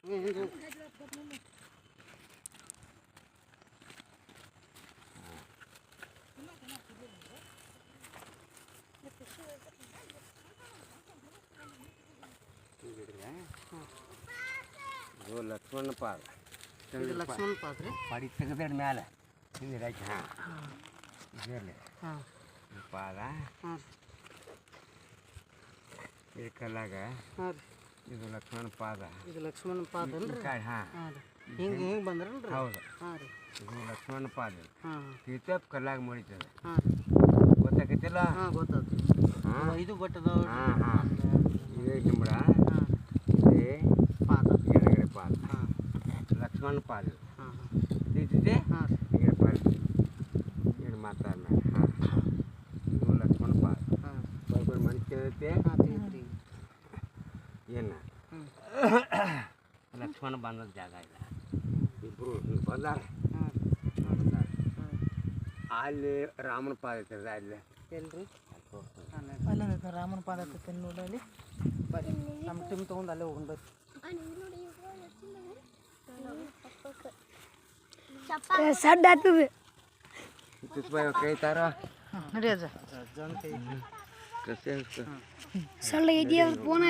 ಇದು ಲಕ್ಷ್ಮಣ ಪಾದ. ಇದು ಲಕ್ಷ್ಮಣ ಪಾದ ರೀ. ಪಡಿ ತೆಗೆದ ಮ್ಯಾಲೆ ಹಿಂದೆ ಹಾಕಿ ಇದರಲ್ಲಿ ಪಾದ ಈ ಕಲ್ಲಾಗ ಇದು ಲಕ್ಷ್ಮಣ ಪಾದ. ಇದು ಲಕ್ಷ್ಮಣ ಪಾದ ಹಿಂಗೆ ಬಂದ್ರಲ್ರಿ. ಹೌದು. ಇದು ಲಕ್ಷ್ಮಣ ಪಾದ. ಕಿತ್ತಪ್ ಕಲ್ಲಾಗ ಮುಡಿತದೆ. ಗೊತ್ತಾಗೈತಿಲ್ಲ? ಗೊತ್ತಾಗ್ತದೆ. ಇದು ಗೊತ್ತದ. ಇದೇ ಹಿಂಬಳ, ಇದೇ ಪಾದ, ಎಡಗಡೆ ಪಾದ, ಲಕ್ಷ್ಮಣ ಪಾದ. ತಿಳಿತಿದೆ? ಎಡಗಡೆ ಪಾದ ಎರಡು ಮಾತಾಡ್ಮೇಲೆ ಇದು ಲಕ್ಷ್ಮಣ ಪಾದ. ಬರ್ಬರ್ ಮನುಷ್ಯತೆ ಏನು ಲಕ್ಷ್ಮಣ ಬಂದ ಜಾಗ ಇಲ್ಲ. ಇಬ್ಬರು ಬಂದಾರ. ಅಲ್ಲಿ ರಾಮನ ಪಾದ ಐತದ. ಅಲ್ಲಿ ಎಲ್ರಿ ಅಲ್ಲ ರಾಮನ ಪಾದ ಐತೆ ನೋಡಲ್ಲಿ. ಬರ್ರಿ ನಮ್ಮ ಟೀಮ್ ತೊಗೊಂಡು ಅಲ್ಲೇ ಹೋಗೋಣ ಬರ್ರಿ. ಸಡ್ ಆಗ್ತದೆ ಕೈತಾರ ನಡಿ ಅಜ್ಜ. ಸಳ್ಳ ಇದೆಯಾ ಫೋನ್?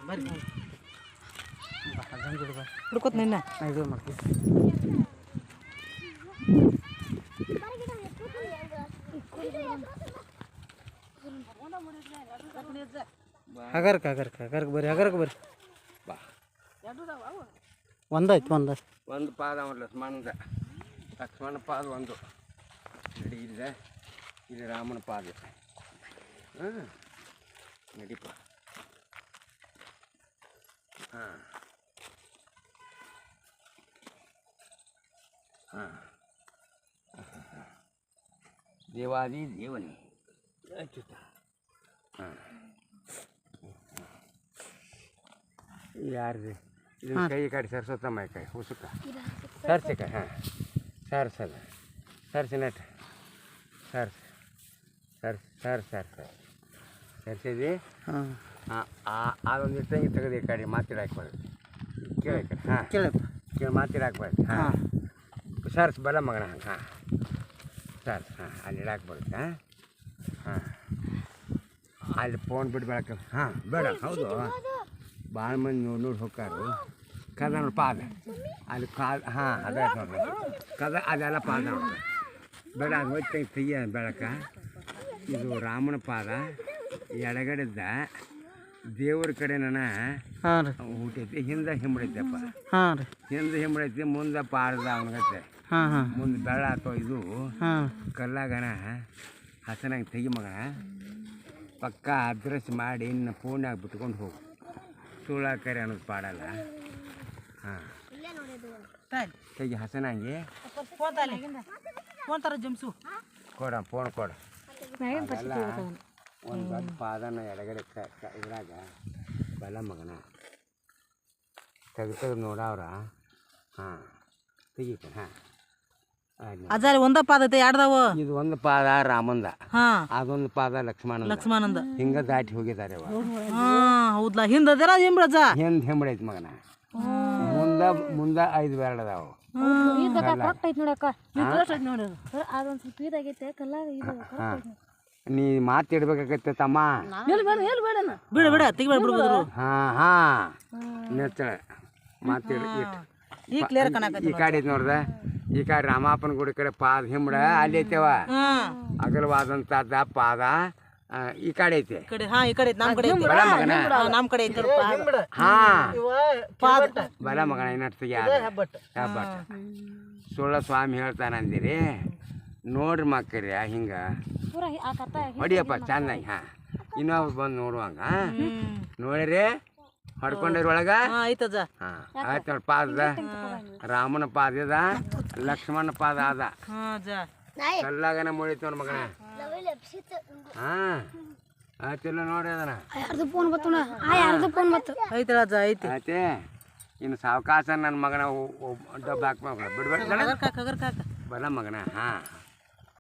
ಬರ್ರಿ ಹುಡ್ಕೋತ ನಿನ್ನ ಇದು ಮಾಡ್ತೀವಿ. ಹಗರ್ಕ ಬರ್ರಿ, ಹಗರ್ಕ ಬರ್ರಿ. ಬಾ. ಒಂದಾಯ್ತು ಒಂದು ಪಾದ ಲಕ್ಷ್ಮಣದ. ಲಕ್ಷ್ಮಣ ಪಾದ ಒಂದು ನಡಿ. ಇಲ್ಲ ಇದು ರಾಮನ ಪಾದ. ನಡಿಪ. ದೇವಾದಿ ದೇವನಿ ಅಚ್ಯುತ. ಯಾರ್ದು ಇದನ್ನ ಕೈ ಕಾಡಿ ಸರ್ಸೋತಮ್ಮ ಕೈ ಹುಸುಕ ಸರ್ಸಿ ಕೈ. ಸರ್ಸದ ಸರ್ಸಿ ನಟ್ ಸರ್ಸಿದಿ. ಅದೊಂದು ಇಟ್ಟಂಗೆ ತೆಗೆದು ಈ ಕಡೆ ಮಾತಿಡ ಹಾಕ್ಬಾರ್ದು. ಕೇಳಪ್ಪ ಕೇಳಿ ಮಾತಿಡ ಹಾಕ್ಬಾರ್ದು. ಸರ್ಸ್ ಬಲ ಮಗನ. ಸರ್ಸ್ ಅಲ್ಲಿ ಇಡಾಕ್ಬಾರ್ದು. ಅಲ್ಲಿ ಫೋನ್ ಬಿಟ್ಟು ಬೆಳಕ ಬೇಡ. ಹೌದು, ಭಾಳ ಮಂದಿ ನೋಡಿ ಹೋಗ್ತಾರು. ಕದ ನೋಡಿ ಪಾದ ಅಲ್ಲಿ ಕಾದ ಅದೇ ನೋಡ್ರಿ ಕದ ಅದೆಲ್ಲ ಪಾದ ನೋಡ್ರಿ. ಬೇಡ ಅದು ಹೋಯ್ತು ತೆಗಿಯ ಬೆಳಕ. ಇದು ರಾಮನ ಪಾದ. ಎಡಗಡೆದ ದೇವ್ರ ಕಡೆ ಹುಟ್ಟೈತಿ. ಹಿಂದೆ ಹಿಂಬಡೈತಪ್ಪ. ಹಿಂದೆ ಹಿಂಬಡೈತಿ. ಮುಂದೆ ಪಾದ ಅವನಿಗತ್ತೆ. ಮುಂದೆ ಬೆಳ ಅಥವಾ ಇದು ಕಲ್ಲಾಗನ ಹಸನಾಗಿ ತೆಗಿ ಮಗನ. ಪಕ್ಕ ಅದ್ರಸ್ ಮಾಡಿ ಇನ್ನು ಫೋನ್ಯಾಗ ಬಿಟ್ಕೊಂಡು ಹೋಗು. ಸುಳ್ಳಾಕರಿ ಅನ್ನೋದು ಪಾಡಲ್ಲ. ತೆಗಿ ಹಸನಾಗಿ ಕೊಡ. ಫೋನ್ ಕೊಡ. ಒಂದು ದೊಡ್ಡ ಪಾದನ ಎಡಗಡೆ ಇದ್ರಾಗ ಬಲ ಮಗನ ತೆಗೆದು ನೋಡವ್ರ. ತೆಗಿ. ಅಜ್ಜಾರಿ ಒಂದ ಪಾದ ಐತೆ ಎರಡ್ದಾವ. ಇದು ಒಂದು ಪಾದ ರಾಮಂದ, ಅದೊಂದು ಪಾದ ಲಕ್ಷ್ಮಣಂದ. ಹಿಂಗ ದಾಟಿ ಹೋಗಿದ್ದಾರೆ. ಹೌದ್ಲಾ? ಹಿಂದರ ಹಿಂಬಳಜ ಹಿಂದ್ ಹಿಂಬಡೈತಿ ಮಗನ. ಮುಂದ 5 ಬೇಡ ಅದಾವು. ನೀ ಮಾತಿಡ್ಬೇಕಾಗತ್ತೆ ತಮ್ಮ. ಬಿಡ ತೆಗಿಬೇಡ ಬಿಡ್ಬೋದು. ನೆಚ್ಚಳ ಮಾತಿಡ್ ಈ ಕ್ಲಿಯರ್ ಈ ಕಾಡಿ ಐತಿ ನೋಡ್ದ. ಈ ಕಾಡಿ ರಾಮಾಪನ ಗುಡಿ ಕಡೆ ಪಾದ ಹಿಂಬಡ ಅಲ್ಲಿ ಐತೆವ. ಅಗಲವಾದಂತ ಪಾದ ಈ ಕಡೆ ಐತೆ. ಬಲ ಮಗನ ಏನರ್ತಿಗೆ ಸುಳ್ಳ ಸ್ವಾಮಿ ಹೇಳ್ತಾನಂದಿರಿ. ನೋಡ್ರಿ ಮಕ್ಕಳ್ರಿ ಹಿಂಗ ಹೊಡಿಯಪ್ಪ ಚೆನ್ನಾಗಿ. ಇನ್ನೊಬ್ಬ ಬಂದು ನೋಡುವಂಗ ನೋಡಿರಿ. ಹೊಡ್ಕೊಂಡಿರ ಒಳಗ ಆಯ್ತು ನೋಡಿ. ಪಾದ ರಾಮನ ಪಾದ ಅದ, ಲಕ್ಷ್ಮಣ ಪಾದ ಅದ. ಕಲ್ಲಾಗನ ಮುಳಿತು ನೋಡ್ ಮಗನ. ಆಯ್ತಿಲ್ಲ ನೋಡಿ ಅದನ್ನ. ಆಯ್ತೆ. ಇನ್ನು ಸಾವಕಾಶ ನನ್ನ ಮಗನ ಡಬ್ಬ ಹಾಕ್ಬೇಕು. ಬಿಡ್ಬೇಡ ಬಲ ಮಗನ.